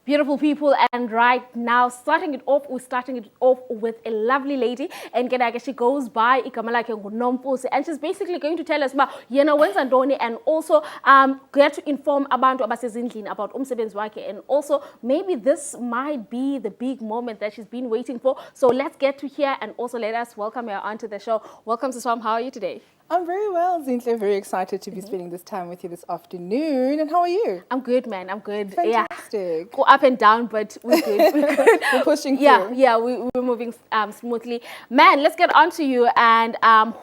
Beautiful people, and right now we're starting it off with a lovely lady, and she goes by igama lakhe nguNompusi, and she's basically going to tell us about yena wenza ntoni, and also get to inform abantu abasezindlini about umsebenzi wakhe, and also maybe this might be the big moment that she's been waiting for. So let's get to here, and also let us welcome her onto the show. Welcome, Siswam. How are you today? I'm very well, Zinhle. Very excited to be spending this time with you this afternoon. And how are you? I'm good, man. I'm good. Fantastic. Yeah. Go up and down, but we're good. We're good. We're pushing through. Yeah, we're moving smoothly. Man, let's get on to you and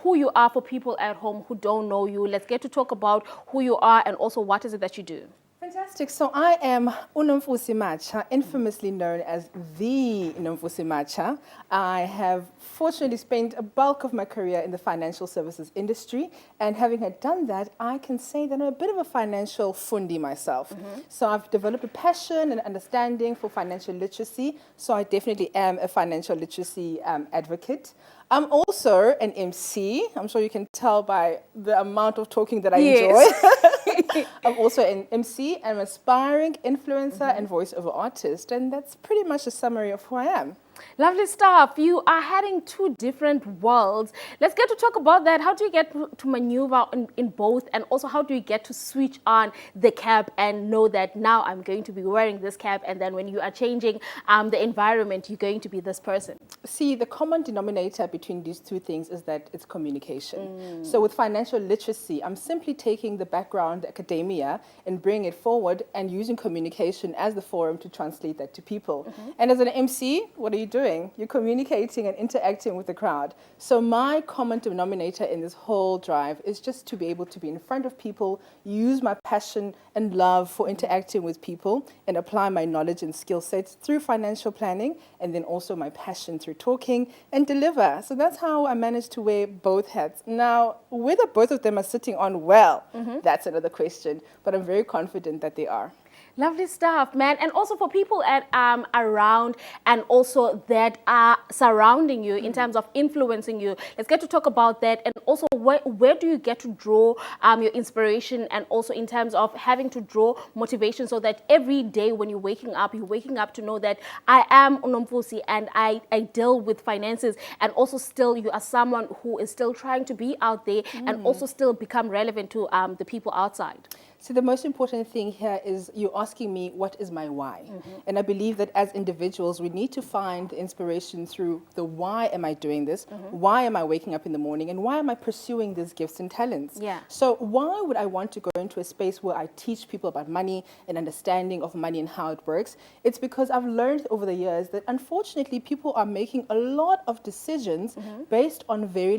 who you are for people at home who don't know you. Let's get to talk about who you are and also what is it that you do. Fantastic. So I am uNompusi Macha, infamously known as the Nompusi Macha. I have fortunately spent a bulk of my career in the financial services industry, and having had done that, I can say that I'm a bit of a financial fundi myself. So I've developed a passion and understanding for financial literacy, so I definitely am a financial literacy advocate. I'm also an MC. I'm sure you can tell by the amount of talking that I enjoy. I'm also an MC, an aspiring influencer and voiceover artist, and that's pretty much a summary of who I am. Lovely stuff. You are heading two different worlds. Let's get to talk about that. How do you get to maneuver in both, and also how do you get to switch on the cap and know that now I'm going to be wearing this cap, and then when you are changing the environment, you're going to be this person? See, the common denominator between these two things is that it's communication. So with financial literacy, I'm simply taking the background, the academia, and bringing it forward and using communication as the forum to translate that to people. And as an MC, what are you doing? You're communicating and interacting with the crowd. So my common denominator in this whole drive is just to be able to be in front of people, use my passion and love for interacting with people, and apply my knowledge and skill sets through financial planning, and then also my passion through talking and deliver. So that's how I managed to wear both hats. Now, whether both of them are sitting on well, that's another question, but I'm very confident that they are. Lovely stuff, man. And also for people at around and also that are surrounding you in terms of influencing you, let's get to talk about that. And also where do you get to draw your inspiration, and also in terms of having to draw motivation, so that every day when you're waking up to know that I am uNompusi and I deal with finances, and also still you are someone who is still trying to be out there and also still become relevant to the people outside. So the most important thing here is you're asking me, what is my why? And I believe that as individuals, we need to find the inspiration through the why am I doing this? Why am I waking up in the morning? And why am I pursuing these gifts and talents? So why would I want to go into a space where I teach people about money and understanding of money and how it works? It's because I've learned over the years that unfortunately people are making a lot of decisions based on very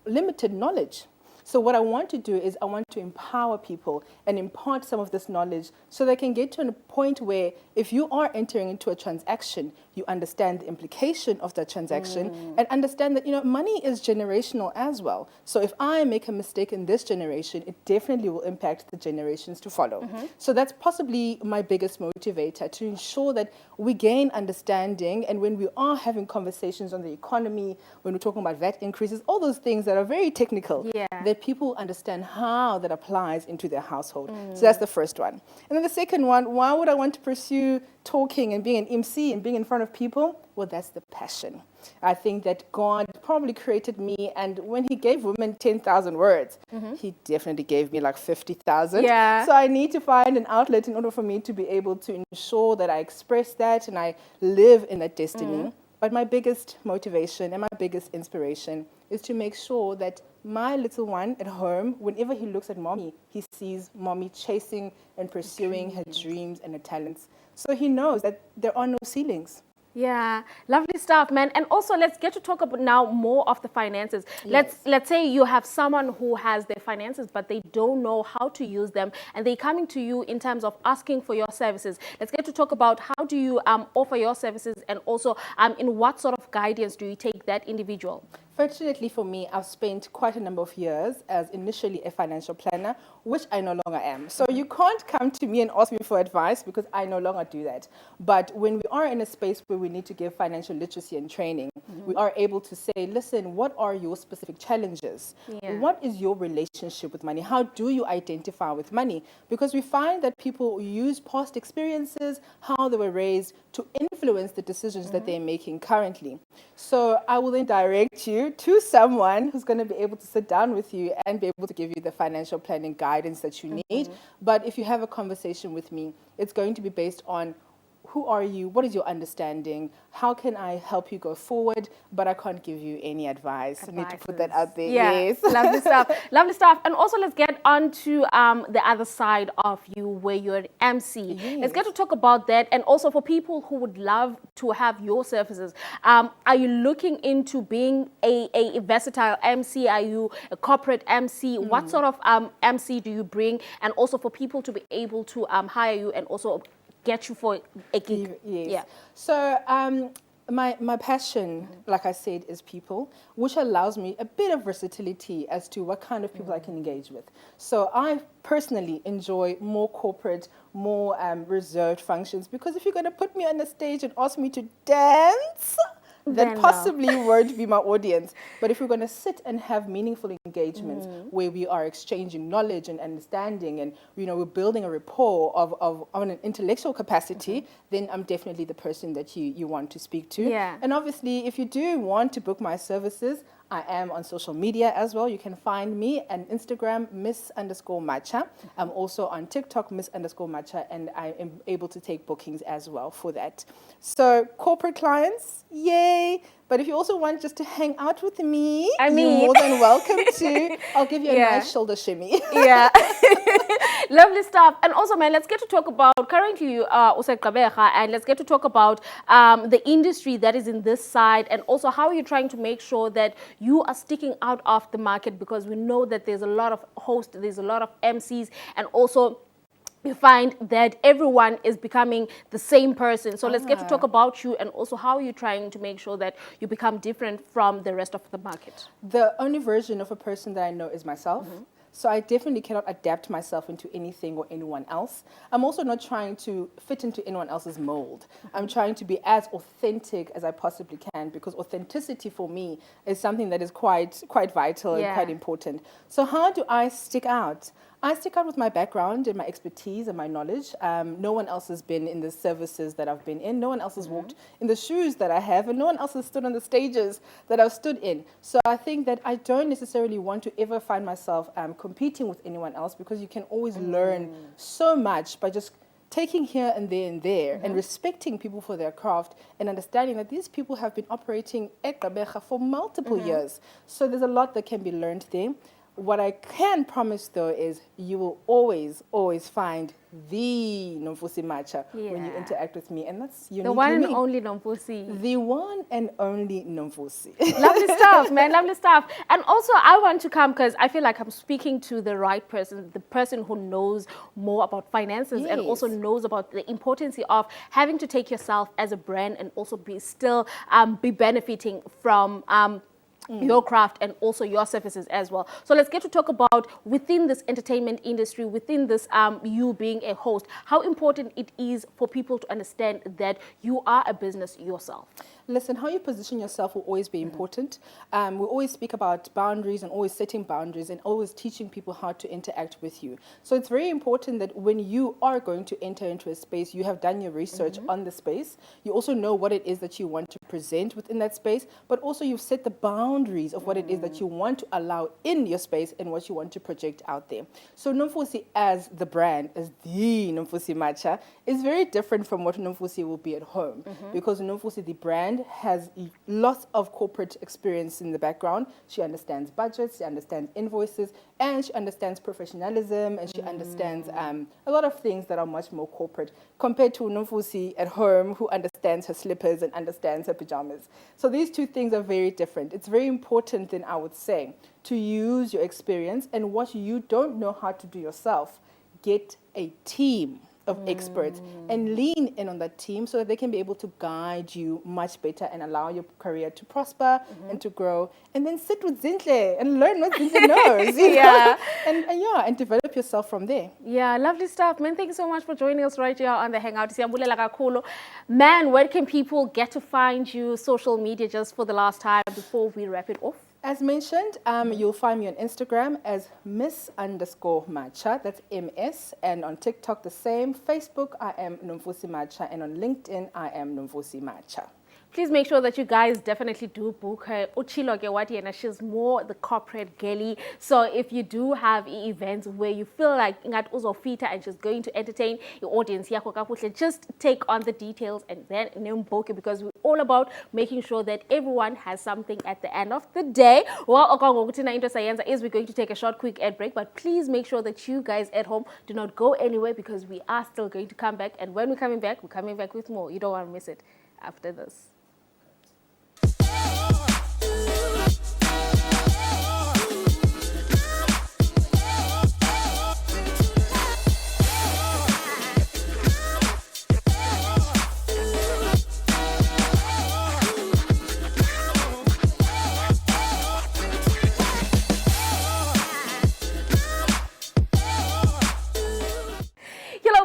limited knowledge. So what I want to do is I want to empower people and impart some of this knowledge so they can get to a point where if you are entering into a transaction, you understand the implication of that transaction and understand that, you know, money is generational as well. So if I make a mistake in this generation, it definitely will impact the generations to follow. So that's possibly my biggest motivator, to ensure that we gain understanding, and when we are having conversations on the economy, when we're talking about VAT increases, all those things that are very technical, that people understand how that applies into their household. So that's the first one. And then the second one, why would I want to pursue talking and being an MC and being in front of people? Well, that's the passion. I think that God probably created me, and when he gave women 10,000 words, he definitely gave me like 50,000. So I need to find an outlet in order for me to be able to ensure that I express that and I live in that destiny. But my biggest motivation and my biggest inspiration is to make sure that my little one at home, whenever he looks at mommy, he sees mommy chasing and pursuing her dreams and her talents. So he knows that there are no ceilings. Yeah, lovely stuff, man. And also, let's get to talk about now more of the finances. Let's say you have someone who has their finances, but they don't know how to use them, and they're coming to you in terms of asking for your services. Let's get to talk about how do you offer your services, and also in what sort of guidance do you take that individual? Fortunately for me, I've spent quite a number of years as initially a financial planner, which I no longer am. So you can't come to me and ask me for advice because I no longer do that. But when we are in a space where we need to give financial literacy and training, we are able to say, listen, what are your specific challenges? Yeah. What is your relationship with money? How do you identify with money? Because we find that people use past experiences, how they were raised, to influence the decisions that they're making currently. So I will then direct you to someone who's going to be able to sit down with you and be able to give you the financial planning guidance that you need. But if you have a conversation with me, it's going to be based on who are you? What is your understanding? How can I help you go forward? But I can't give you any advice. I need to put that out there. Yeah, Yes. lovely stuff. Lovely stuff. And also let's get on to the other side of you where you're an MC. Yes. Let's get to talk about that. And also for people who would love to have your services, are you looking into being a versatile MC? Are you a corporate MC? What sort of MC do you bring? And also for people to be able to hire you and also get you for a gig. Yes. Yeah. So my passion, like I said, is people, which allows me a bit of versatility as to what kind of people I can engage with. So I personally enjoy more corporate, more reserved functions, because if you're going to put me on the stage and ask me to dance, that possibly won't be my audience. But if we're going to sit and have meaningful engagements where we are exchanging knowledge and understanding and, you know, we're building a rapport of on an intellectual capacity, then I'm definitely the person that you want to speak to. Yeah. And obviously, if you do want to book my services, I am on social media as well. You can find me on Instagram, Miss_Macha. I'm also on TikTok, Miss_Macha, and I am able to take bookings as well for that. So corporate clients, yay! But if you also want just to hang out with me, you're more than welcome to. I'll give you a nice shoulder shimmy. Yeah. Lovely stuff. And also, man, let's get to talk about currently Useqabeja, and let's get to talk about the industry that is in this side, and also how you're trying to make sure that you are sticking out of the market, because we know that there's a lot of hosts, there's a lot of MCs, and also you find that everyone is becoming the same person. So let's get to talk about you and also how you're trying to make sure that you become different from the rest of the market. The only version of a person that I know is myself. So I definitely cannot adapt myself into anything or anyone else. I'm also not trying to fit into anyone else's mold. I'm trying to be as authentic as I possibly can, because authenticity for me is something that is quite vital and quite important. So how do I stick out? I stick out with my background and my expertise and my knowledge. No one else has been in the services that I've been in. No one else has walked in the shoes that I have, and no one else has stood on the stages that I've stood in. So I think that I don't necessarily want to ever find myself competing with anyone else, because you can always learn so much by just taking here and there and respecting people for their craft and understanding that these people have been operating at Gqeberha for multiple years. So there's a lot that can be learned there. What I can promise, though, is you will always find the Nomfusi Macha when you interact with me, and that's unique. The one and only Nomfusi. The one and only Nomfusi. Lovely stuff, man. Lovely stuff. And also, I want to come because I feel like I'm speaking to the right person, the person who knows more about finances and also knows about the importance of having to take yourself as a brand and also be benefiting from your craft and also your services as well. So let's get to talk about within this entertainment industry, within this you being a host, how important it is for people to understand that you are a business yourself. Listen, how you position yourself will always be important. We always speak about boundaries and always setting boundaries and always teaching people how to interact with you. So it's very important that when you are going to enter into a space, you have done your research on the space. You also know what it is that you want to present within that space, but also you've set the boundaries of what it is that you want to allow in your space and what you want to project out there. So Nomfusi as the brand, as the Nomfusi Macha, is very different from what Nomfusi will be at home, because Nomfusi, the brand, has lots of corporate experience in the background. She understands budgets, she understands invoices, and she understands professionalism, and she understands a lot of things that are much more corporate compared to Nomfusi at home, who understands her slippers and understands her pajamas. So these two things are very different. It's very important, then, I would say, to use your experience, and what you don't know how to do yourself, get a team of experts and lean in on that team so that they can be able to guide you much better and allow your career to prosper and to grow. And then sit with Zinhle and learn what Zinhle knows. You know? And develop yourself from there. Yeah, lovely stuff, man. Thank you so much for joining us right here on the Hangout. Siyabulela kakhulu. Man, where can people get to find you, social media, just for the last time before we wrap it off? As mentioned, you'll find me on Instagram as Miss_Macha, that's MS, and on TikTok the same. Facebook, I am Nomvusi Macha, and on LinkedIn, I am Nomvusi Macha. Please make sure that you guys definitely do book her. Uchilo Gewati, and she's more the corporate girly. So if you do have events where you feel like Ingat Uzofita and she's going to entertain your audience, just take on the details and then book it, because we're all about making sure that everyone has something at the end of the day. Well, is we're going to take a short, quick ad break, but please make sure that you guys at home do not go anywhere, because we are still going to come back. And when we're coming back with more. You don't want to miss it after this.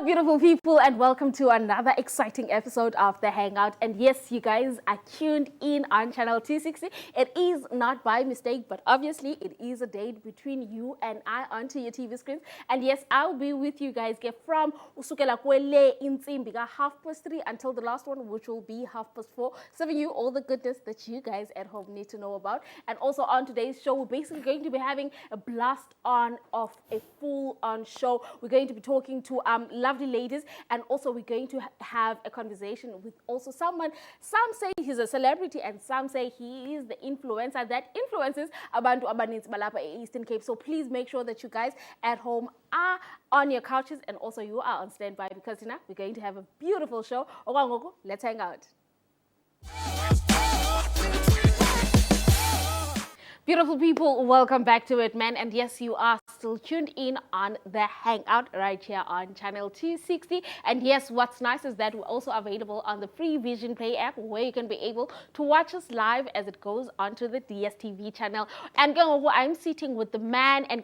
Beautiful people, and welcome to another exciting episode of The Hangout. And yes, you guys are tuned in on channel 260. It is not by mistake, but obviously it is a date between you and I onto your TV screens. And yes, I'll be with you guys from usukela kwele insimbi 3:30 until the last one, which will be 4:30, serving you all the goodness that you guys at home need to know about. And also on today's show, we're basically going to be having a blast on of a full-on show. We're going to be talking to lovely ladies, and also we're going to have a conversation with also someone. Some say he's a celebrity and some say he is the influencer that influences abantu abaninzi balapha Eastern Cape. So please make sure that you guys at home are on your couches and also you are on standby, because we're going to have a beautiful show. Let's hang out. Beautiful people, welcome back to it, man. And yes, you are still tuned in on the Hangout right here on channel 260. And yes, what's nice is that we're also available on the free Vision Play app, where you can be able to watch us live as it goes onto the DSTV channel. And I'm sitting with the man, and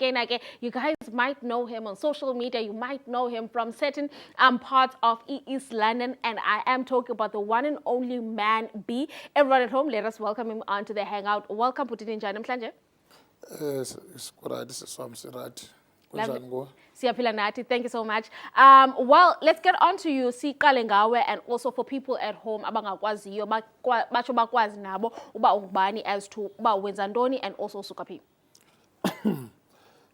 you guys might know him on social media. You might know him from certain parts of East London. And I am talking about the one and only Man B. Everyone at home, let us welcome him onto the Hangout. Welcome, put it in Janam. Thank you so much. Well, let's get on to you. Siqale ngawe, and also for people at home abangakwaziyo batsho bakwazi nabo uba ungubani as to uba wenza ntoni and also usuka phi.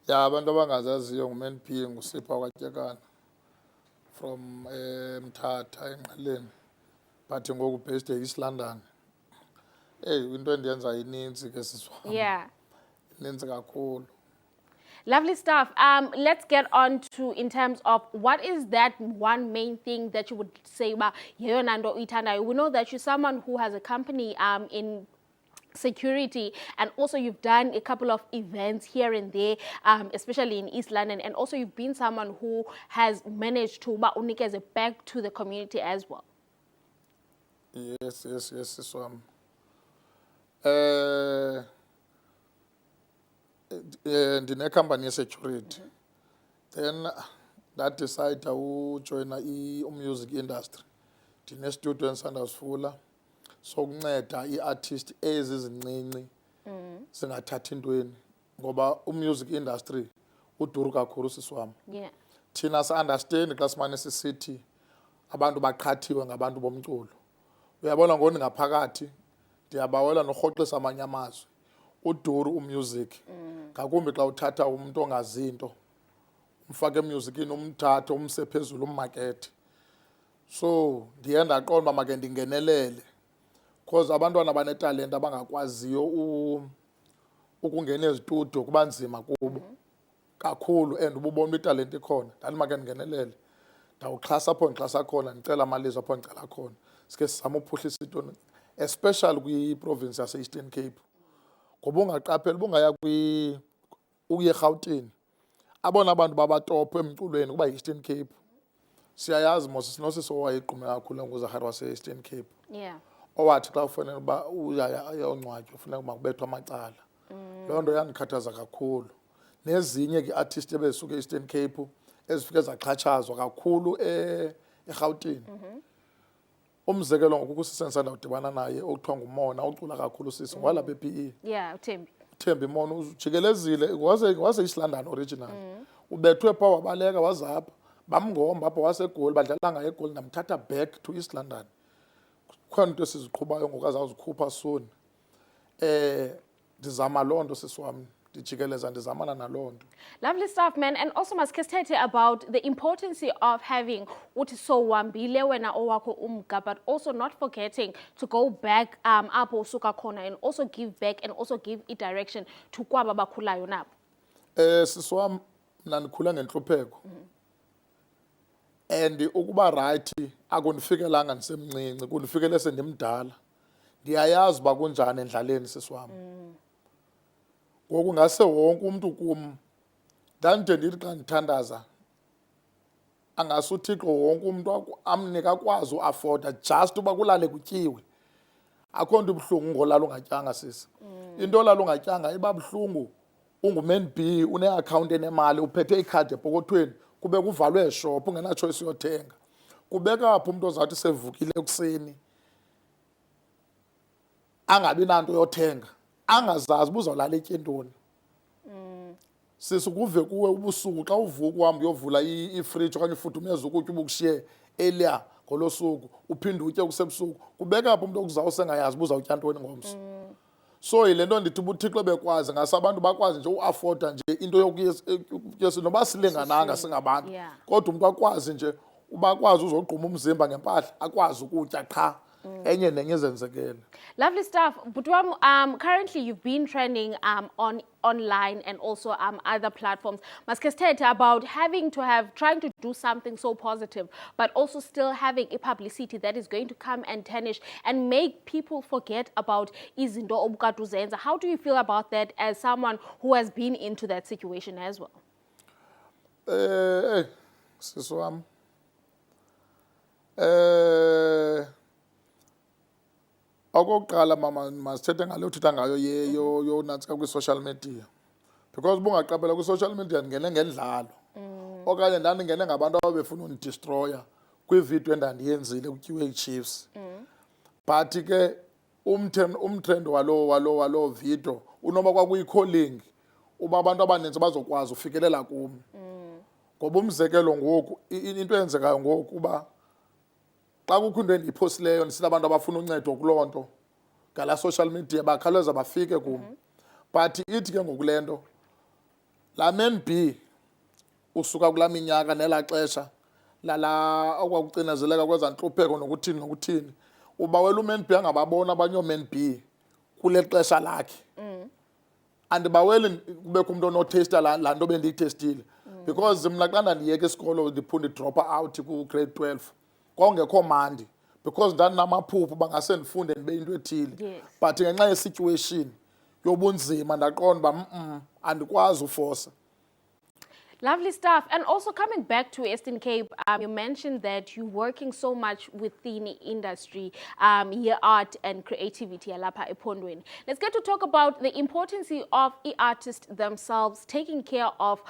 Yeah, abantu abangazaziyo nguMan P ngusipha kwaTyekana from Mthatha eNgqeleni, but ngoku based East London. Hey, into endiyenza ininzi ke siswami. Yeah. Ininzi kakhulu. Lovely stuff. Let's get on to, in terms of, what is that one main thing that you would say about Nando Itana? We know that you're someone who has a company in security, and also you've done a couple of events here and there, especially in East London, and also you've been someone who has managed to unikeze back to the community as well. Yes, siswami. Ndine company ye-security. Then that decide to join the music industry. Ndine studio eNsandasifula, sokunceda i-artist ezizincinci zingathathi intweni, ngoba music industry uduru kakhulu siswami. Yeah. Thina si-understand xa simane sisithi abantu baqhathiwe ngabantu bomculo. Uyabona ngoni ngaphakathi ndiyabawela norhoxisa amanye amazwi. Uduru umusic. Ngakumbi xa uthatha umuntu ongazinto, umfake emusicini, umthathe umse phezulu ummarket. So ndiye ndaqonda uba make ndingenelele, because abantwana banetalent abangakwaziyo ukungena ezitudiyo kuba nzima kubo kakhulu, and ububona italent ikhona. Ndathi make ndingenelele, ndawuxhasa apho ndixhasa khona, ndicela amalizwi apho ndicela khona. Sike sizame uphuhlisa into, especially kwiprovince yase-Eastern Cape. Ngoba ungaqaphela bungaya uye eGauteng, abona abantu babatophu emculweni kuba yi-Eastern Cape. siyayazi mos sinosisi owayequme kakhulu nguzahari wase-Eastern Cape Yeah. owathi xa ufanele uba uyongcwatywa ufuneka uba kubethwa amacala. Loo nto yandikhathaza kakhulu. Nezinye ke artist ebesuke e-Eastern Cape ezifike zaxhatshazwa kakhulu eRhawutini. Umzekelo ngoku kusisi ndisandawudibana naye okuthiwa ngumona ucula kakhulu sisi ngwalapha e-PE. Yeah, Uthembi. Uthembi Mona ujikelezile wase East London original. Ubethwe pha wabaleka wazapha bamngomba apha wasegoli badlala ngaye egoli namthatha back to East London. Khona into esiziqhubayo ngoku azawuzikhupha soon. Ndizama loo nto sisi wami ndijikeleza ndizamana naloo nto. Lovely stuff, man. And also maskesithethe about the importance of having uthi so wambile wena owakho umga, but also not forgetting to go back apho usuka khona and also give back and also give a direction to kwaba bakhulayo nabo. Sisi wami mna ndikhula ngentlupheko. And ukuba right akundifikelanga ndisemncinci kundifikele sendimdala. Ndiyayazi uba kunjani endlaleni sisi wami. Ngoku ngase wonke umuntu kum ndandide ndithi xa ndithandaza angase uThixo wonke umuntu amnika akwazi uafoda just uba kulale kutyiwe. Akho nto ibuhlungu ngolala ungatyanga sisi. Into olala ungatyanga iba buhlungu unguman B une-account enemali uphethe ikhadi epokothweni kube kuvalwe eshop ungenachoice yothenga. Kubeka apho umuntu ozawuthi sevukile ekuseni angabi nanto yothenga angazazi ubuzawulala etyentoni. Sisi kuve kuwe ubusuku xa uvuka uhambe uyovula ifridge okanye ifudumeza ukutya ubukushiye elia ngolosuku uphinde utye kusebusuku kubeka apho umuntu okuzawuse ngayazi ubuzawutya ntoni ngomso. So yile nto ndithi ubuThixo bekwazi ngase abantu bakwazi nje uafoda nje into yokuyesu noba silingananga singabantu kodwa umuntu akwazi nje uba akwazi uzogquma umzimba ngempahla akwazi ukutya qha enye nenye ezenzekele. Lovely stuff. Butwam, currently you've been trending online and also other platforms. Maskesithethe about trying to do something so positive, but also still having a publicity that is going to come and tarnish and make people forget about izinto obukade uzenza. How do you feel about that as someone who has been into that situation as well? Sisi wami. Okokuqala mama masithethe ngale uthetha ngayo yonantsika kwi-social media because bungaqaphela kwi-social media ndingene ngendlalo okanye ndandingene ngabantu ababefuna undidestroya kwividiyo endandiyenzile ku-QA Chiefs. But ke umtrend waloo video unoba kwakuyi-calling uba abantu abaninzi bazokwazi ufikelela kum. Ngoba umzekelo ngoku into eyenzekayo ngoku uba xa kukho into endiyiphosileyo ndisithi abantu abafuna uncedo kuloo nto ngala social media bakhawuleza bafike kum. But ithi ke ngoku le nto laa man B usuka kulaa minyaka nelaa xesha lala okwakucinezeleka kweza ntlupheko nokuthini nokuthini uba wela uman B angababona abanye ooman B kule xesha lakhe. Andibaweli kubekho umuntu onotesta laa nto bendiyithestile because mna xa ndandiyeka isikolo ndiphundi dropa out ku-grade 12 kwawungekho mandi because ndandinamaphupho bangase ndifunde ndibe into ethile. But ngenxa ye-situation yobunzima ndaqonda uba andikwazi ufosa. Lovely stuff. And also coming back to Eastern Cape, you mentioned that you're working so much within the industry, here art and creativity alapha ePhondweni. Let's get to talk about the importance of artists themselves, taking care of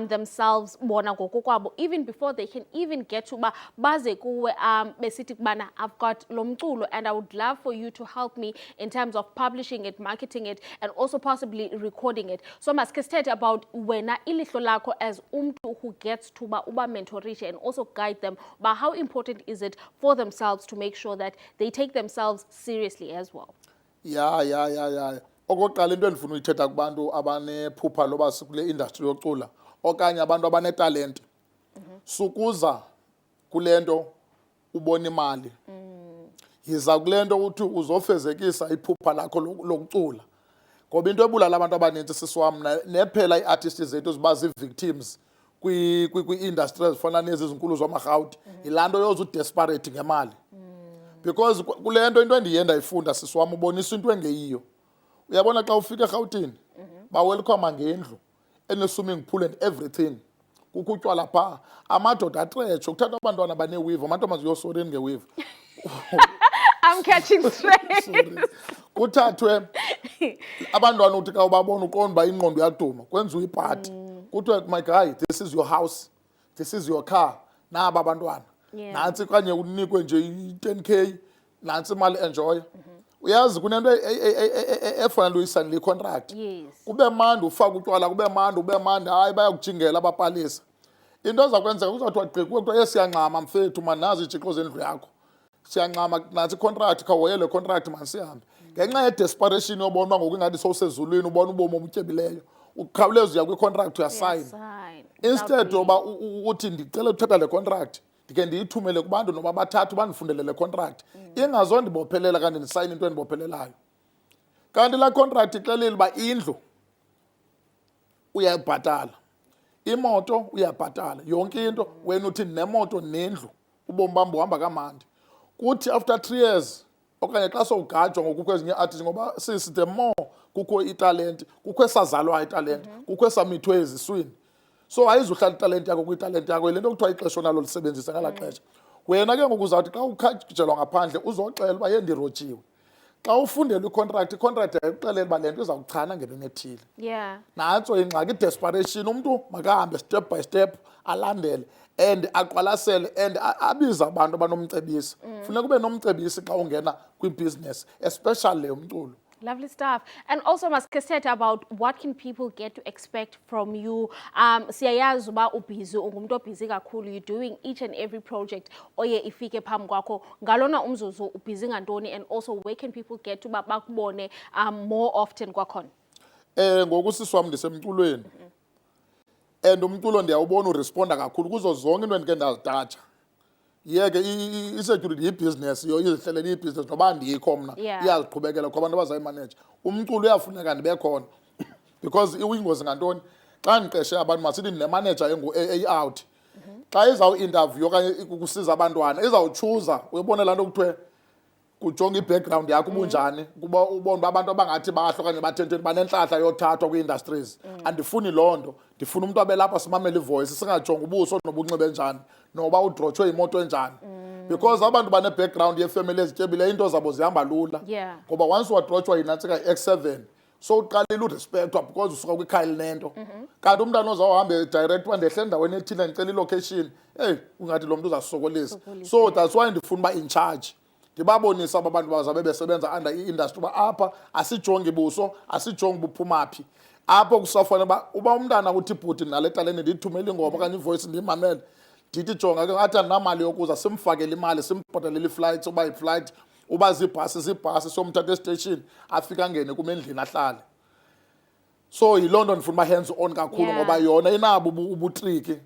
themselves bona ngokokwabo, even before they can even get to baze kuwe besithi kubana I've got lo mculo and I would love for you to help me in terms of publishing it, marketing it, and also possibly recording it. So maskesithethe about wena ilihlo lakho as umntu who gets to uba mentorisha and also guide them, but how important is it for themselves to make sure that they take themselves seriously as well? Yeah. Okokuqala into endifuna uyithetha kubantu abanephupha loba sikule industry yocula okanye abantu abanetalent sukuza kule nto ubona imali. Yiza kule nto uthi uzofezekisa iphupha lakho lokucula. Ngoba into ebulala abantu abaninzi sisiwam nephela ii-artists zethu ziba zii-victims kwi-industry ezifana nezi zinkulu zamarhawuti yilaa nto yoze udesperate ngemali. Because kule nto into endiye ndayifunda sisiwam ubonisa into engeyiyo. Uyabona xa ufika eRhawutini bawelkhoma ngendlu ene-swimming pool and everything kukho utywala phaa, amadoda atretshe, kuthathwa abantwana banewivu, amantombazana uyosoreni ngewivu. I'm catching straight. Sorry. Kuthathwe abantwana uthi xa ubabona uqonda uba ingqondo iyaduma, kwenziwe ipati. Kuthiwe, my guy, this is your house, this is your car, naba abantwana. Yeah. Nantsi kanye unikwe nje i-10K, nantsi imali enjoy. Uyazi kunento efanele uyisayinile i-contract. Yes. Kube mandi ufaka utywala, kube mandi, hayi bayakujingela abapalisa. Into eza kwenzeka kuzawuthiwa gqi kuwe kuthiwa siyancama mfethu mani nazi ijixo zendlu yakho. Siyancama nantsi i-contract khawuhoye le contract mani sihambe. Ngenxa ye-desperation yobona uba ngoku ingathi sowusezulwini ubona ubomi obutyebileyo. Ukhawuleza uya kwi-contract uyasayina. Instead yoba uthi ndicela uthatha le contract ndike ndiyithumele kubantu noba bathathu bandifundele le contract ingazondibophelela kanti ndisayine into endibophelelayo. Kanti la contract ixelile uba indlu uyayibhatala, imoto uyabhatala, yonke into wena uthi nemoto nendlu ubomi bam buhamba kamandi. Kuthi after 3 years okanye xa sowugajwa ngokukho ezinye artists ngoba the more kukho italent, kukho esazalwayo italent, kukho esamithwe eziswini. So ayizuhlala italent yakho kwitalent yakho, le nto kuthiwa ixesha onalo lisebenzisa ngala xesha. Wena ke ngoku uzawuthi xa ukhajelwa ngaphandle uzoxela uba yendirojiwe. Xa ufundela i-contract ayikuxelela uba le nto izawuchana ngemini ethile. Yeah. Nantso ingxaki i-desperation, umntu makahambe step by step alandele and aqwalasele and abize abantu abanomcebisi. Funeka ube nomcebisi xa ungena kwi-business, especially umculo. Lovely stuff. And also, Maskeseta, about what can people get to expect from you? Siyayazi uba ubhizi, ungumuntu obhizi kakhulu, you're doing each and every project oye ifike phambi kwakho. Ngalona umzuzu ubhizi ngantoni, and also where can people get to bakubone more often kwakhona? Ngoku siswam ndisemculweni. And umculo ndiyawubona uresponda kakhulu kuzo zonke into endike ndazitatsha. Yeke i-security yi-business, izihlelela i-business noba ndikho mna iyaziqhubekela kwa abantu abazayimaneja. Umculo uyafuneka ndibe khona because iwingozi ngantoni xa ndiqeshe abantu masithi ndinemanager eyi-out. Xa izawuinterview okanye kusiza abantwana izawutshuza uyibone laa nto kuthiwe kujonga i-background yakho ubunjani kuba ubone uba abantu abangathi bahle okanye bathentweni banentlahla yothathwa kwii-industries. Andifuni loo nto, ndifuna umntu abelapha simamele ivoice singajonga ubuso nobunxibe njani noba udrotshwe imoto enjani. Because abantu bane-background yefemeli ezityebileyo into zabo zihamba lula. Ngoba once wadrotshwa yinantsika i-X7 so uqalile urespektwa because usuka kwikhaya elinento. Kanti umntana ozawuhambe direct uba ndehle endaweni ethile ndicela ilocation, ungathi lo mntu uzasisokolisa. So that's why ndifuna uba in charge. Ndibabonisa aba bantu bazabe besebenza under i-industry uba apha asijongi buso, asijongi buphuma phi. Apho kusafanele uba umntana uthi bhuti nale talent ndiyithumele ingoma okanye ivoice ndiyimamele, ndithi jonga ke ngathi andinamali yokuza simfakele imali simbhatalele i-flights uba i-flight uba ziibhasi somthatha estation afika angene kum endlini ahlale. So yiloo nto ndifuna uba hands on kakhulu ngoba yona inabo ubutriki.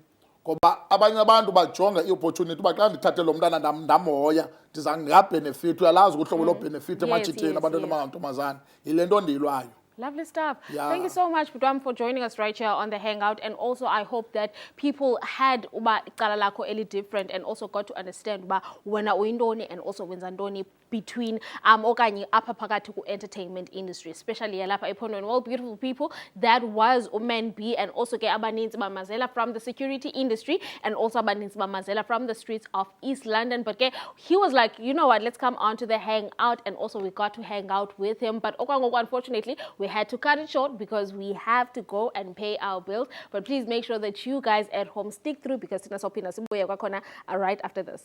Ngoba abanye abantu bajonga i-opportunity uba xa ndithathe lo mntana ndamhoya ndingabhenefit. Uyalazi ukuhlobo lobhenefit emajitheni abantwana abangamantombazana. Yile nto ndiyilwayo. Lovely stuff. Thank you so much, Budam, for joining us right here on the Hangout. And also, I hope that people had uba icala lakho eli different and also got to understand uba wena uyintoni and also wenza ntoni between okanye apha phakathi ku-entertainment industry, especially yalapha ephondweni. Well, beautiful people, that was Uman B, and also ke abaninzi bamazela from the security industry and also abaninzi bamazela from the streets of East London. But ke, he was like, you know what, let's come on to the Hangout, and also we got to hang out with him. But unfortunately, we had to cut it short because we have to go and pay our bills. But please make sure that you guys at home stick through because Sinasopina Simboya Kwakona are right after this.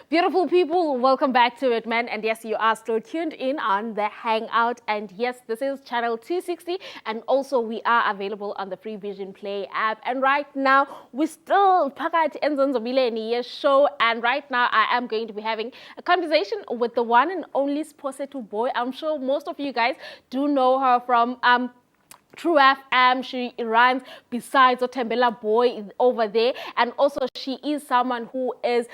Beautiful people, welcome back to it, man. And yes, you are still tuned in on the Hangout. And yes, this is channel 260. And also, we are available on the Free Vision Play app. And right now, we're still Pakati Enzonzobileni show. And right now, I am going to be having a conversation with the one and only Sposetu Boy. I'm sure most of you guys do know her from True FM. She runs besides Otembela Boy over there, and also she is someone who is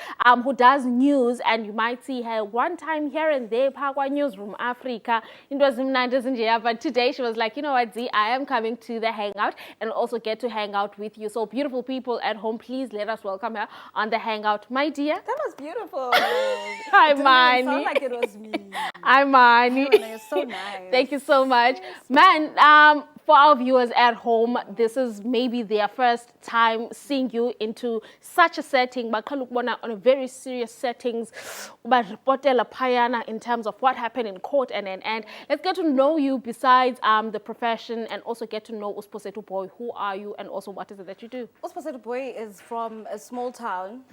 who does news, and you might see her one time here and there, Pakwa Newsroom Africa. But today she was like, you know what, Z, I am coming to the Hangout and also get to hang out with you. So beautiful people at home, please let us welcome her on the Hangout, my dear. That was beautiful. Hi, Mani. It sounded like it was me. Hi, Mani. You're so nice. Thank you so much, man. for our viewers at home, this is maybe their first time seeing you into such a setting. Baqala ukubona on a very serious settings. Ubaripotela phayana in terms of what happened in court and. Let's get to know you besides the profession and also get to know Usposetu Boy. Who are you and also what is it that you do? Usposetu Boy is from a small town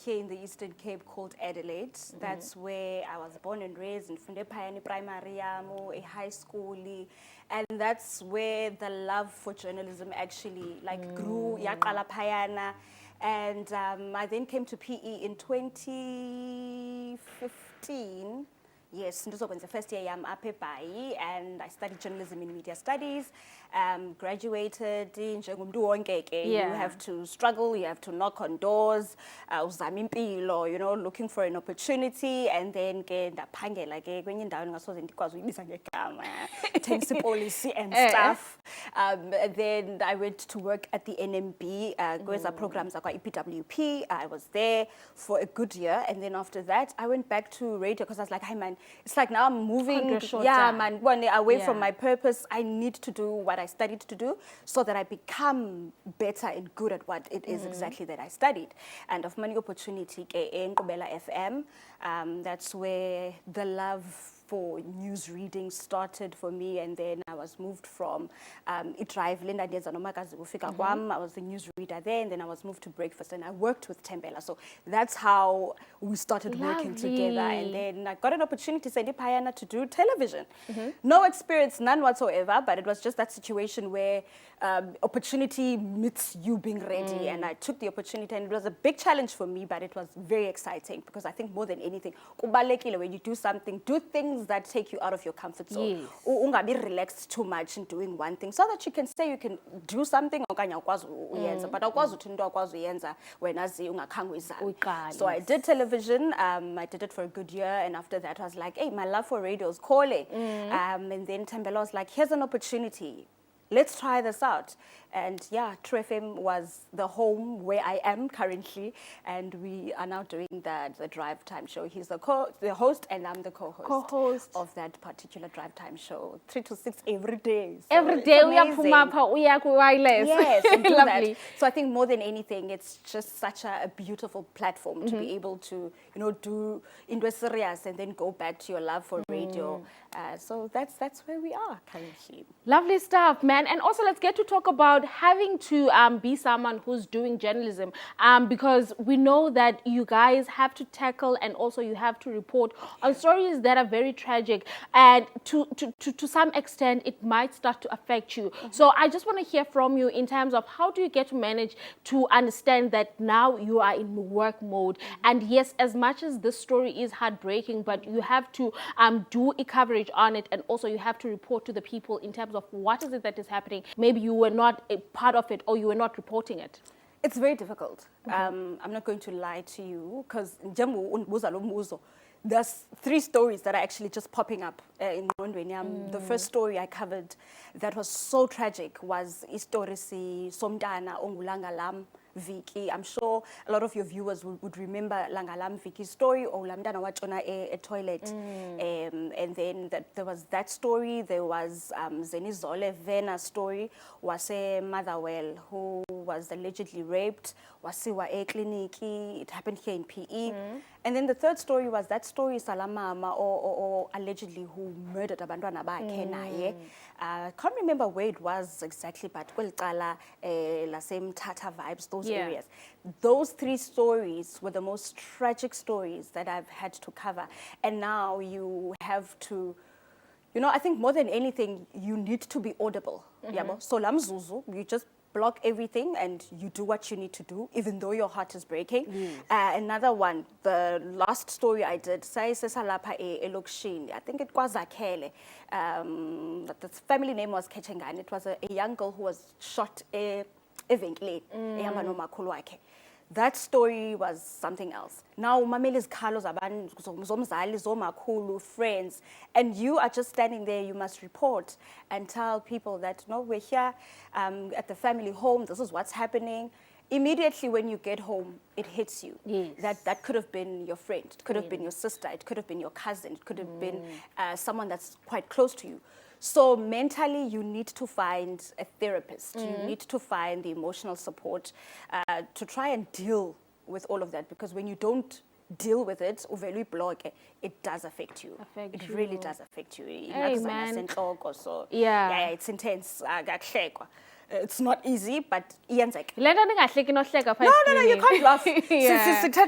here in the Eastern Cape called Adelaide. That's where I was born and raised in Funde Payani Primary, a high school. And that's where the love for journalism actually grew, yaqala phayana. And I then came to PE in 2015. Yes, the first year I'm up and I studied journalism in media studies. Graduated in You have to struggle, you have to knock on doors, looking for an opportunity, and then get policy and stuff. Then I went to work at the NMB, programs like EPWP. I was there for a good year, and then after that I went back to radio because I was like, hey man, it's like now I'm moving away from my purpose. I need to do what I studied to do so that I become better and good at what it is exactly that I studied. And of many opportunity in Kobela FM, that's where the love for news reading started for me, and then I was moved from I was the news reader there, and then I was moved to Breakfast, and I worked with Tembela. So that's how we started working together, and then I got an opportunity to do television. No experience, none whatsoever, but it was just that situation where opportunity meets you being ready, and I took the opportunity, and it was a big challenge for me, but it was very exciting because I think more than anything, when you do something, do things that take you out of your comfort zone. Ungabi relaxed too much in doing one thing, so that you can say you can do something but so I did television. I did it for a good year, and after that I was like, hey, my love for radio is calling. And then Tembela was like, here's an opportunity. Let's try this out. And yeah, True FM was the home where I am currently, and we are now doing the Drive Time show. He's the host, and I'm the co-host of that particular Drive Time show, 3 to 6 every day. So every day we are wireless. Yes, and do lovely. That. So I think more than anything, it's just such a beautiful platform to be able to, do Indo serious and then go back to your love for radio. So that's where we are currently. Lovely stuff, man. And also let's get to talk about having to be someone who's doing journalism, because we know that you guys have to tackle and also you have to report on stories that are very tragic, and to some extent it might start to affect you. So I just want to hear from you in terms of how do you get to manage to understand that now you are in work mode, and yes, as much as this story is heartbreaking, but you have to do a coverage on it, and also you have to report to the people in terms of what is it that is happening. Maybe you were not a part of it or you were not reporting it. It's very difficult. I'm not going to lie to you because there's 3 stories that are actually just popping up in Rwanda. The first story I covered that was so tragic was Istorisi Somdana Ongulangalam Viki. I'm sure a lot of your viewers would remember Langalam Viki's story, or Lamdana Wachona a toilet. And then there was that story. There was Zenizole Vena's story, was a Motherwell who was allegedly raped, wasiwa a clinic. It happened here in PE. And then the third story was that story Salamama or allegedly who murdered Abandwana Ba I can't remember where it was exactly, but la same Tata vibes, those areas. Those 3 stories were the most tragic stories that I've had to cover. And now you have to, I think more than anything, you need to be audible. So Lamzuzu, you just block everything and you do what you need to do, even though your heart is breaking. Another one, the last story I did, I think it was Akele. The family name was Ketchenga, and it was a young girl who was shot eventually. That story was something else. Now, Mameli's Carlos Aban, Zomzali, Zomakulu, friends, and you are just standing there. You must report and tell people that, no, we're here at the family home. This is what's happening. Immediately when you get home, it hits you. That could have been your friend. It could have been your sister. It could have been your cousin. It could have been someone that's quite close to you. So mentally, you need to find a therapist. You need to find the emotional support to try and deal with all of that. Because when you don't deal with it, it does affect you. It really does affect you. Hey, man. So Yeah. it's intense. It's not easy, but iyenzeka. Le nto ndingahleki nohleka No, you can't laugh. Yeah. It's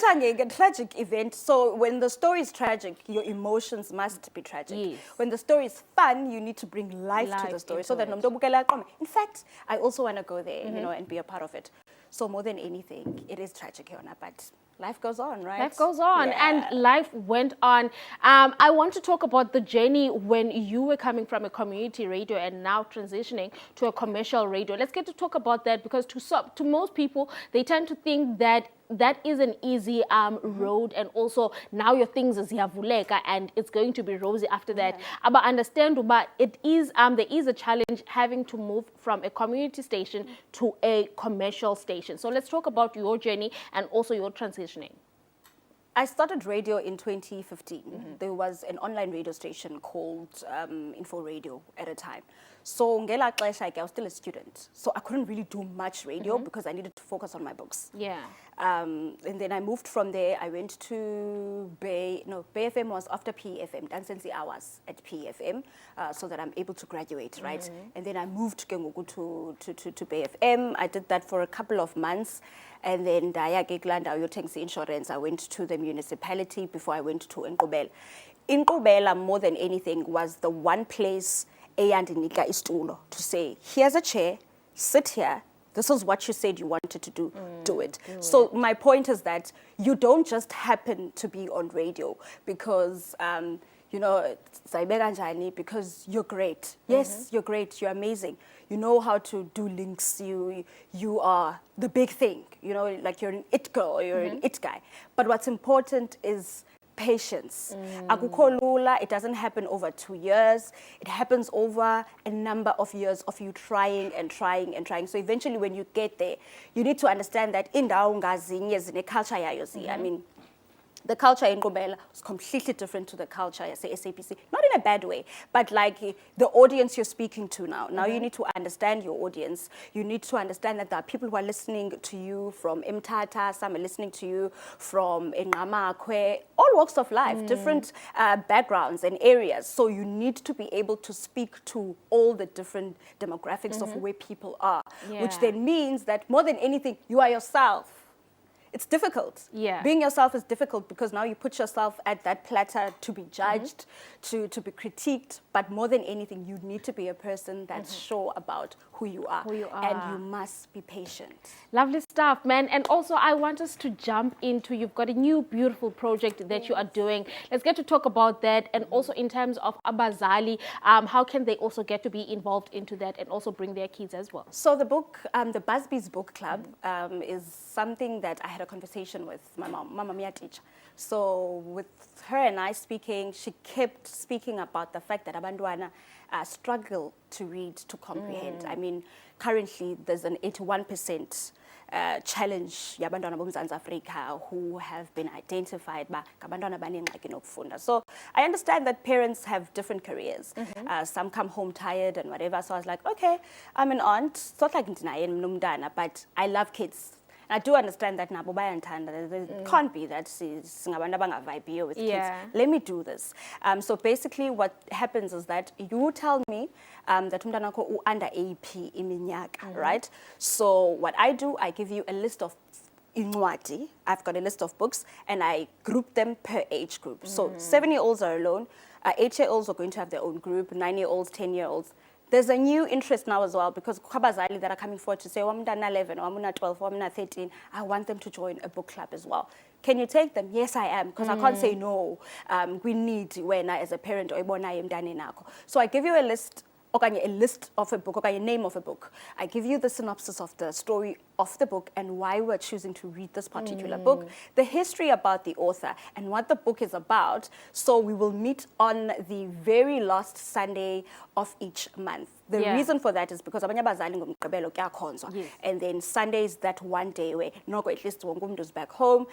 a tragic event. So when the story is tragic, your emotions must be tragic. Yes. When the story is fun, you need to bring life to the story. So that into in fact, I also want to go there, and be a part of it. So more than anything, it is tragic, Yona, but life goes on, right? Life goes on, Yeah. and life went on. I want to talk about the journey when you were coming from a community radio and now transitioning to a commercial radio. Let's get to talk about that, because to most people, they tend to think that that is an easy road, and also now your things is yavuleka and it's going to be rosy after that. But understand, but it is there is a challenge having to move from a community station to a commercial station. So let's talk about your journey and also your transitioning. I started radio in 2015. There was an online radio station called Info Radio at a time. So ngela xesha ke, I was still a student. So I couldn't really do much radio because I needed to focus on my books. Yeah. And then I moved from there. I went to Bay FM was after PFM, Dansensi hours at PFM, so that I'm able to graduate, right? And then I moved to Bay FM. I did that for a couple of months. And then insurance, I went to the municipality before I went to Nkqubela. Nkqubela, more than anything, was the one place eyandinika istulo to say, here's a chair, sit here. This is what you said you wanted to do. Do it. So my point is that you don't just happen to be on radio because, because you're great. Yes, you're great. You're amazing. You know how to do links. You are the big thing. Like you're an it girl or you're an it guy. But what's important is patience. Akukho lula. It doesn't happen over 2 years. It happens over a number of years of you trying and trying and trying. So eventually when you get there, you need to understand that indawo ngazinye zine culture yayo. I mean, the culture in Nkqubela was completely different to the culture at SAPC. Not in a bad way, but like the audience you're speaking to now. Now you need to understand your audience. You need to understand that there are people who are listening to you from Mthatha, some are listening to you from Enqamakwe, all walks of life, different backgrounds and areas. So you need to be able to speak to all the different demographics of where people are, which then means that more than anything, you are yourself. It's difficult. Yeah. Being yourself is difficult because now you put yourself at that platter to be judged, to be critiqued. But more than anything, you need to be a person that's sure about who you are. And you must be patient. Lovely stuff, man. And also, I want us to jump into, you've got a new beautiful project that you are doing. Let's get to talk about that. And also in terms of Abazali, how can they also get to be involved into that and also bring their kids as well? So the book, the Busby's Book Club, is something that I had a conversation with my mom, Mama Mia teacher. So with her and I speaking, she kept speaking about the fact that abantwana struggle to read, to comprehend. I mean, currently there's an 81% challenge yabantwana boMzantsi Afrika who have been identified by ngabantwana banengxaki nokufunda. So I understand that parents have different careers. Some come home tired and whatever. So I was like, okay, I'm an aunt. It's not like ndinaye nomntana, but I love kids. I do understand that nabo bayantanda. It can't be that singabantu abangavibhiyo with kids. Let me do this. So basically what happens is that you tell me that umntanakho under AP iminyaka, right? So what I do, I give you a list of incwadi. I've got a list of books and I group them per age group. So 7-year-olds are alone. 8-year-olds are going to have their own group. 9-year-olds, 10-year-olds. There's a new interest now as well because kwabazali that are coming forward to say, wamntana 11, wamuna 12, wamuna 13, I want them to join a book club as well. Can you take them? Yes, I am, because I can't say no. We need when I, as a parent, so I give you a list. Okay, a list of a book, okay, a name of a book. I give you the synopsis of the story of the book and why we're choosing to read this particular book, the history about the author and what the book is about. So we will meet on the very last Sunday of each month. The Yeah. reason for that is because abanye abazali ngomgqibelo kuyakhonzwa. Yes. And then Sunday is that one day where noko at least wonke umuntu is back home.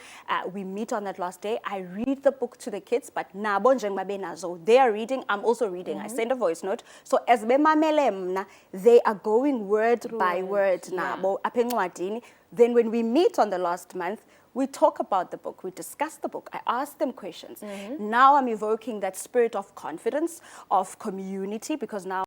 We meet on that last day. I read the book to the kids, but nabo njengoba benazo, they are reading, I'm also reading. I send a voice note. So as bemamele mna, they are going word by word nabo apha encwadini. Then when we meet on the last month, we talk about the book, we discuss the book, I ask them questions. Now I'm evoking that spirit of confidence, of community, because now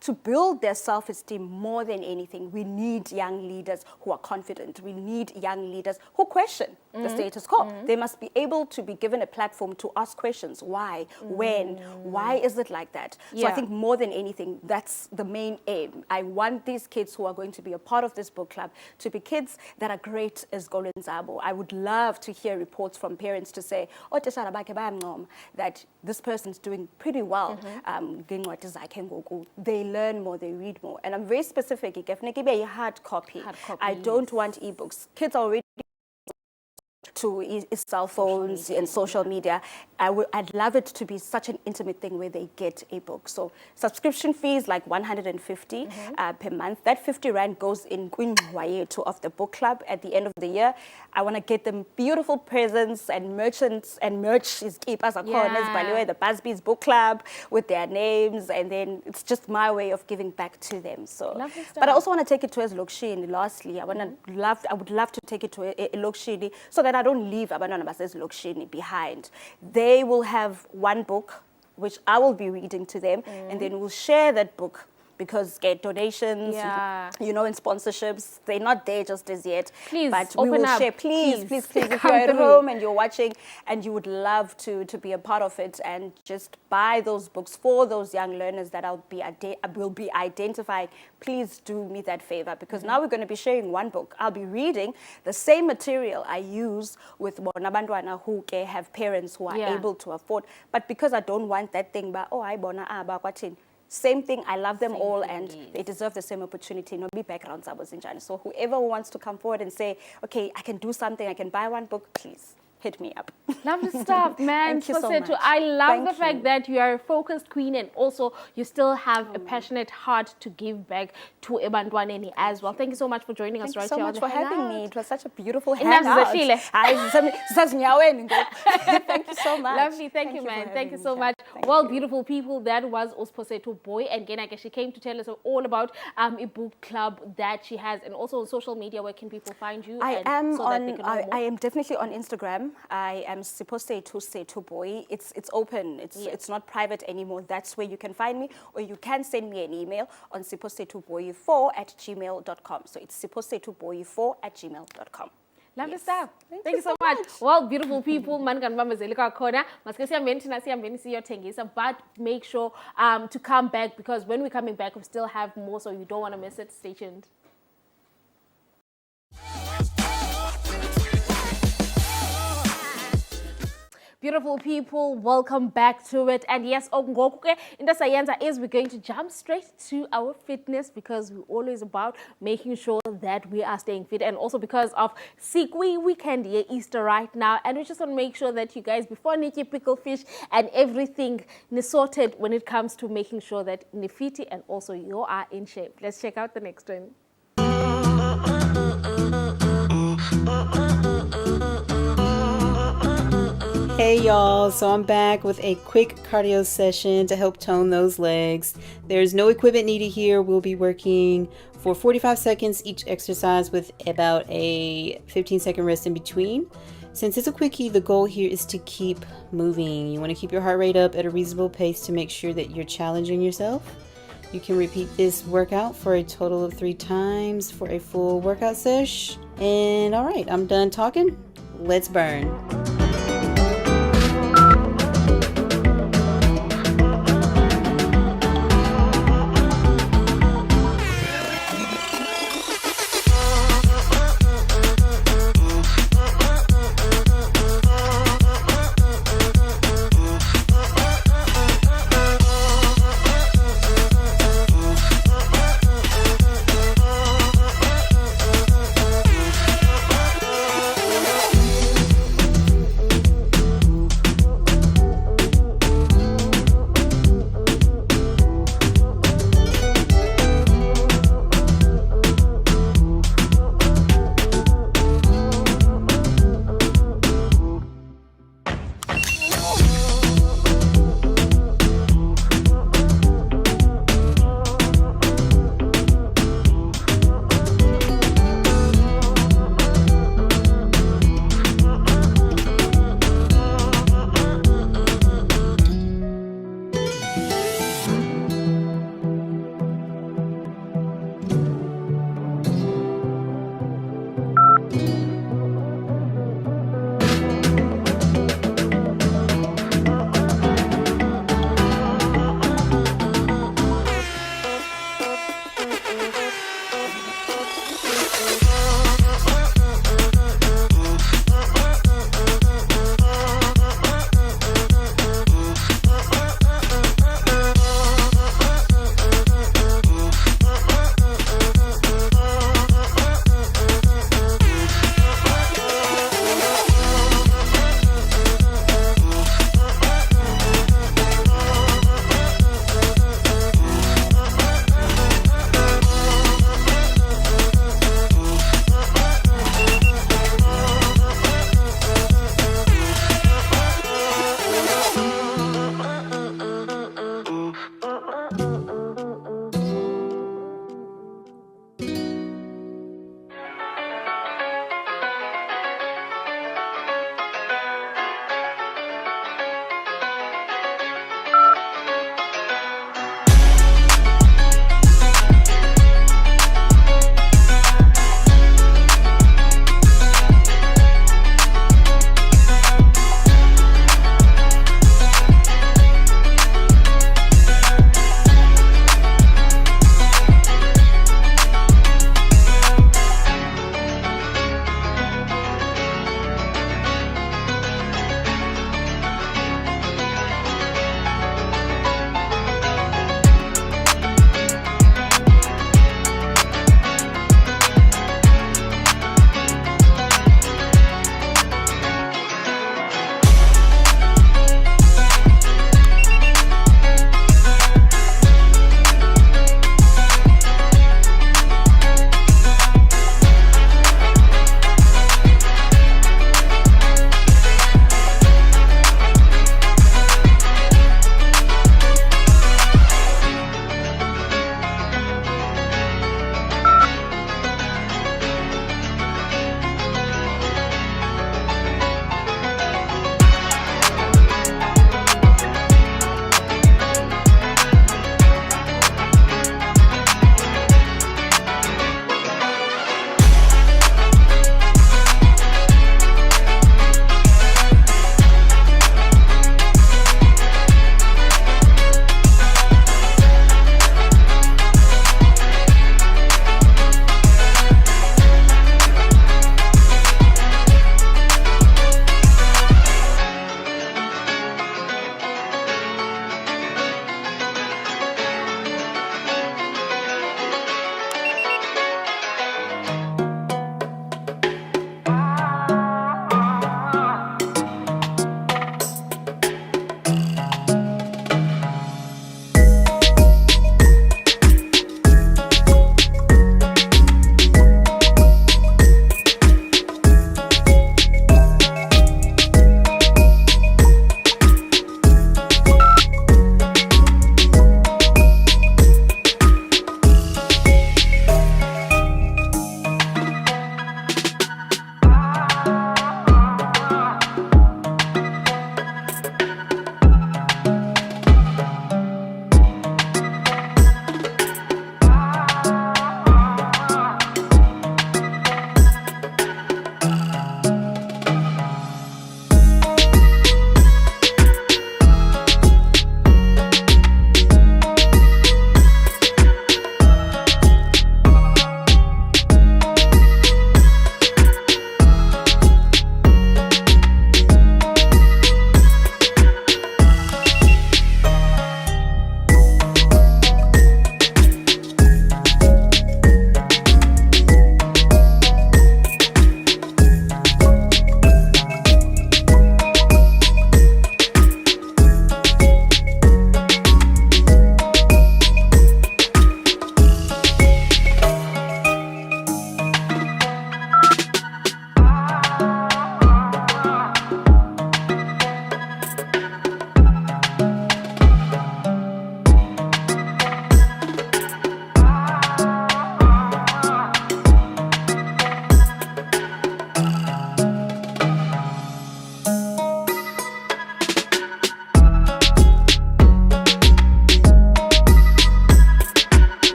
to build their self-esteem more than anything, we need young leaders who are confident. We need young leaders who question the status quo. They must be able to be given a platform to ask questions. Why? When? Why is it like that? So I think more than anything, that's the main aim. I want these kids who are going to be a part of this book club to be kids that are great as Golden Zabo. I would love to hear reports from parents to say, oh, that this person's doing pretty well. They learn more, they read more. And I'm very specific. Hard copy. I don't want ebooks. Kids are already to cell phones and social media. I'd love it to be such an intimate thing where they get a book. So subscription fees like 150 per month. That 50 rand goes in to of the book club at the end of the year. I want to get them beautiful presents and merchants and merch is keep as a corners by the way, the Busby's book club with their names, and then it's just my way of giving back to them. So but I also want to take it to as Lokshini. Lastly, I would love to take it to a Lokshini so that I don't leave Abantwana Lokshini behind. They will have one book, which I will be reading to them, and then we'll share that book because get donations, you know, and sponsorships. They're not there just as yet. Please, but we will share. Please, if you're at home and you're watching and you would love to be a part of it and just buy those books for those young learners that will be identifying, please do me that favor, because now we're going to be sharing one book. I'll be reading the same material I use with Bonabandwana who have parents who are able to afford. But because I don't want that thing, same thing, I love them all and they deserve the same opportunity. No be backgrounds. So whoever wants to come forward and say, okay, I can do something, I can buy one book, please hit me up. Lovely stuff, man. Thank you so much. I love the fact that you are a focused queen and also you still have a passionate heart to give back to Ebantwaneni as well. Thank you so much for joining us right here. Thank you so much for having me. It was such a beautiful hangout. Thank you so much. Lovely. Thank you, man. Thank you so much. Well, beautiful people, that was Osposeto Boy. And again, I guess she came to tell us all about a book club that she has, and also on social media, where can people find you? I am definitely on Instagram. I am Siposeto Boy. It's open. It's not private anymore. That's where you can find me, or you can send me an email on siposetoboy4@gmail.com. So it's siposetoboy4@gmail.com. Lovely stuff. Thank you so much. Well, beautiful people, but make sure to come back, because when we're coming back, we still have more, so you don't want to miss it. Stay tuned. Beautiful people, welcome back to it. And yes, in the Sayenza is we're going to jump straight to our fitness, because we're always about making sure that we are staying fit, and also because of Sikwi weekend here, Easter right now, and we just want to make sure that you guys, before Nikki pickle fish and everything is sorted when it comes to making sure that Nifiti and also you are in shape. Let's check out the next one. Hey y'all, so I'm back with a quick cardio session to help tone those legs. There's no equipment needed here. We'll be working for 45 seconds each exercise with about a 15-second rest in between. Since it's a quickie, the goal here is to keep moving. You want to keep your heart rate up at a reasonable pace to make sure that you're challenging yourself. You can repeat this workout for a total of 3 times for a full workout sesh. And all right, I'm done talking. Let's burn.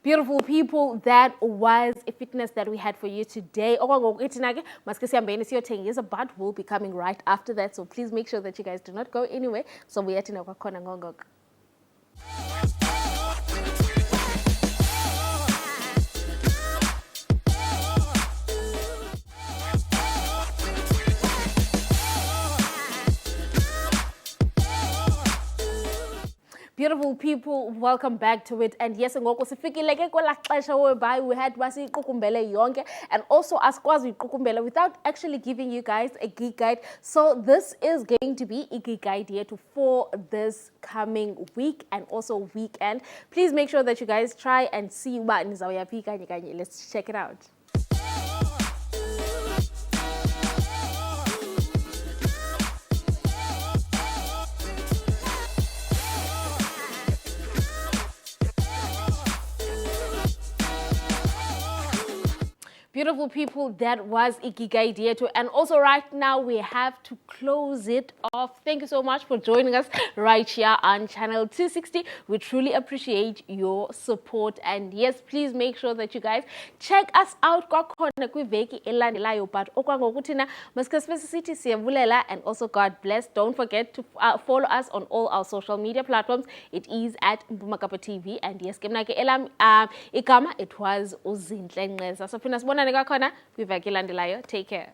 Beautiful people, that was a fitness that we had for you today. But we'll be coming right after that. So please make sure that you guys do not go anywhere. So we are at Beautiful people, welcome back to it. And yes, ngoku sifikile ke kwela xesha whereby we had basiqukumbele yonke and also askwazi uqukumbela without actually giving you guys a geek guide. So this is going to be a geek guide here for this coming week and also weekend. Please make sure that you guys try and see what nizawuyapi kanye kanye. Let's check it out. Beautiful people, that was a gig idea too. And also right now we have to close it off. Thank you so much for joining us right here on channel 260. We truly appreciate your support. And yes, please make sure that you guys check us out. But and also God bless. Don't forget to follow us on all our social media platforms. It is at Mpumakapa TV. And yes, it was Uzinhle Ngeza. So take care.